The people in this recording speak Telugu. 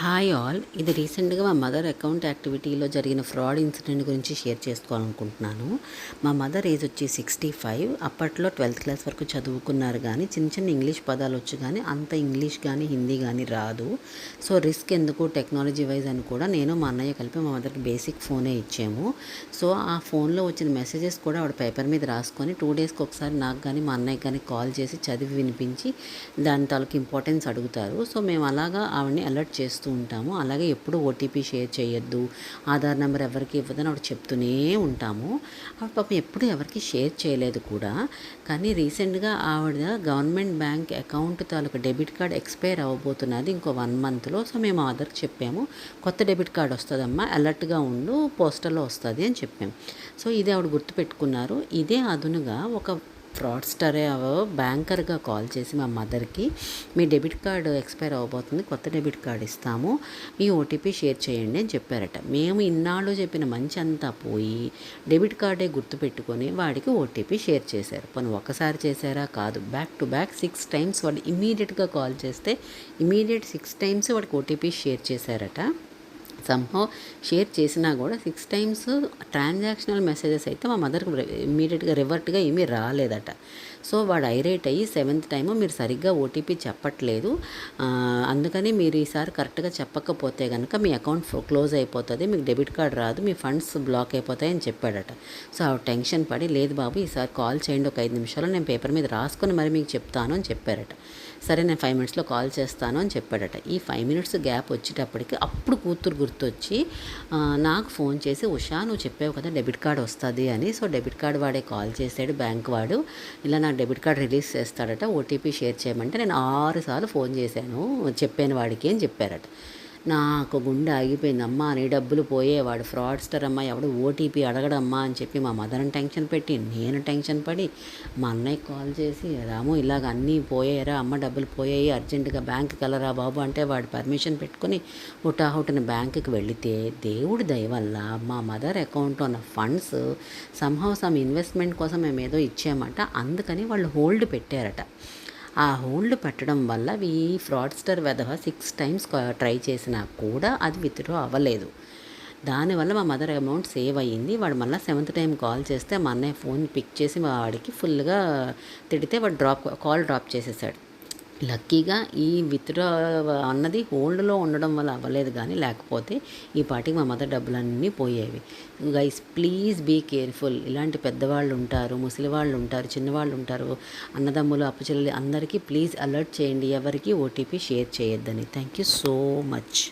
హాయ్ ఆల్, ఇది రీసెంట్గా మా మదర్ అకౌంట్ యాక్టివిటీలో జరిగిన ఫ్రాడ్ ఇన్సిడెంట్ గురించి షేర్ చేసుకోవాలనుకుంటున్నాను. మా మదర్ ఏజ్ వచ్చి 65. అప్పట్లో 12th క్లాస్ వరకు చదువుకున్నారు, కానీ చిన్న చిన్న ఇంగ్లీష్ పదాలు వచ్చు, కానీ అంత ఇంగ్లీష్ కానీ హిందీ కానీ రాదు. సో రిస్క్ ఎందుకు టెక్నాలజీ వైజ్ అని కూడా నేను మా అన్నయ్య కలిపి మా మదర్కి బేసిక్ ఫోనే ఇచ్చాము. సో ఆ ఫోన్లో వచ్చిన మెసేజెస్ కూడా ఆవిడ పేపర్ మీద రాసుకొని 2 డేస్కి ఒకసారి నాకు కానీ మా అన్నయ్యకి కానీ కాల్ చేసి చదివి వినిపించి దాని తాలూకు ఇంపార్టెన్స్ అడుగుతారు. సో మేము అలాగా ఆవిడని అలర్ట్ చేస్తూ ఉంటాము. అలాగే ఎప్పుడు ఓటీపీ షేర్ చేయొద్దు, ఆధార్ నెంబర్ ఎవరికి ఇవ్వదని ఆవిడ చెప్తూనే ఉంటాము. ఆవిడ పాపం ఎప్పుడు ఎవరికి షేర్ చేయలేదు కూడా. కానీ రీసెంట్గా ఆవిడ గవర్నమెంట్ బ్యాంక్ అకౌంట్ తాలూకు డెబిట్ కార్డ్ ఎక్స్పైర్ అవ్వబోతున్నది ఇంకో 1 మంత్లో. సో మేము ఆధార్కి చెప్పాము, కొత్త డెబిట్ కార్డ్ వస్తుందమ్మా, అలర్ట్గా ఉండు, పోస్టల్లో వస్తుంది అని చెప్పాము. సో ఇది ఆవిడ గుర్తుపెట్టుకున్నారు. ఇదే అదునుగా ఒక ఫ్రాడ్స్టరే బ్యాంకర్గా కాల్ చేసి మా మదర్కి, మీ డెబిట్ కార్డు ఎక్స్పైర్ అవ్వబోతుంది, కొత్త డెబిట్ కార్డు ఇస్తాము, మీ ఓటీపీ షేర్ చేయండి అని చెప్పారట. మేము ఇన్నాళ్ళు చెప్పిన మంచి అంతా పోయి డెబిట్ కార్డే గుర్తుపెట్టుకొని వాడికి ఓటీపీ షేర్ చేశారు. పోనీ ఒకసారి చేశారా? కాదు, బ్యాక్ టు బ్యాక్ 6 టైమ్స్ వాడు ఇమీడియట్గా కాల్ చేస్తే 6 టైమ్స్ వాడికి ఓటీపీ షేర్ చేశారట. సంహౌ షేర్ చేసినా కూడా 6 టైమ్స్ ట్రాన్సాక్షనల్ మెసేజెస్ అయితే మా మదర్కి ఇమీడియట్గా రివర్ట్గా ఏమీ రాలేదట. సో వాడు ఐరేట్ అయ్యి 7th టైము, మీరు సరిగ్గా ఓటీపీ చెప్పట్లేదు, అందుకని మీరు ఈసారి కరెక్ట్గా చెప్పకపోతే కనుక మీ అకౌంట్ క్లోజ్ అయిపోతుంది, మీకు డెబిట్ కార్డ్ రాదు, మీ ఫండ్స్ బ్లాక్ అయిపోతాయని చెప్పాడట. సో ఆవిడ టెన్షన్ పడి, లేదు బాబు ఈసారి కాల్ చేయండి, ఒక 5 నిమిషాలు నేను పేపర్ మీద రాసుకొని మరి మీకు చెప్తాను అని చెప్పారట. సరే నేను 5 మినిట్స్లో కాల్ చేస్తాను అని చెప్పాడట. ఈ 5 మినిట్స్ గ్యాప్ వచ్చేటప్పటికి అప్పుడు కూతురు గుర్తొచ్చి నాకు ఫోన్ చేసి, ఉషా నువ్వు చెప్పావు కదా డెబిట్ కార్డ్ వస్తుంది అని. సో డెబిట్ కార్డ్ వాడే కాల్ చేశాడు, బ్యాంక్ వాడు, ఇలా నాకు డెబిట్ కార్డ్ రిలీజ్ చేస్తాడట, ఓటీపీ షేర్ చేయమంటే నేను 6 సార్లు ఫోన్ చేశాను, చెప్పాను వాడికి అని చెప్పారట. నాకు గుండె ఆగిపోయింది. అమ్మా నీ డబ్బులు పోయేవాడు ఫ్రాడ్స్టర్ అమ్మా, ఎవడు ఓటీపీ అడగడమ్మా అని చెప్పి మా మదర్ని టెన్షన్ పెట్టి నేను టెన్షన్ పడి మా అన్నయ్యకి కాల్ చేసి, రాము ఇలాగ అన్నీ పోయారా, అమ్మ డబ్బులు పోయాయి, అర్జెంటుగా బ్యాంకుకి వెళ్ళరా బాబు అంటే వాడు పర్మిషన్ పెట్టుకుని హుటాహుటిన బ్యాంకుకి వెళితే దేవుడి దయ వల్ల మా మదర్ అకౌంట్లో ఉన్న ఫండ్స్ సమ్ ఇన్వెస్ట్మెంట్ కోసం మేము ఏదో ఇచ్చామంట, అందుకని వాళ్ళు హోల్డ్ పెట్టారట. ఆ హోల్డ్ పెట్టడం వల్ల ఈ ఫ్రాడ్స్టర్ వెధవ 6 టైమ్స్ ట్రై చేసినా కూడా అది విత్డ్రా అవ్వలేదు. దానివల్ల మా మదర్ అమౌంట్ సేవ్ అయ్యింది. వాడు మళ్ళీ 7th టైం కాల్ చేస్తే మా అన్నయ్య ఫోన్ పిక్ చేసి వాడికి ఫుల్గా తిడితే వాడు కాల్ డ్రాప్ చేసేసాడు. లక్కీగా ఈ విత్డ్రా అన్నది హోల్డ్లో ఉండడం వల్ల అవ్వలేదు, కానీ లేకపోతే ఈ పాటికి మా మదర్ డబ్బులన్నీ పోయేవి. Guys please be careful. ఇలాంటి పెద్దవాళ్ళు ఉంటారు, ముసలి వాళ్ళు ఉంటారు, చిన్నవాళ్ళు ఉంటారు, అన్నదమ్ములు అప్పచెల్లెలు అందరికీ ప్లీజ్ అలర్ట్ చేయండి, ఎవరికి ఓటీపీ షేర్ చేయొద్దని. Thank you so much.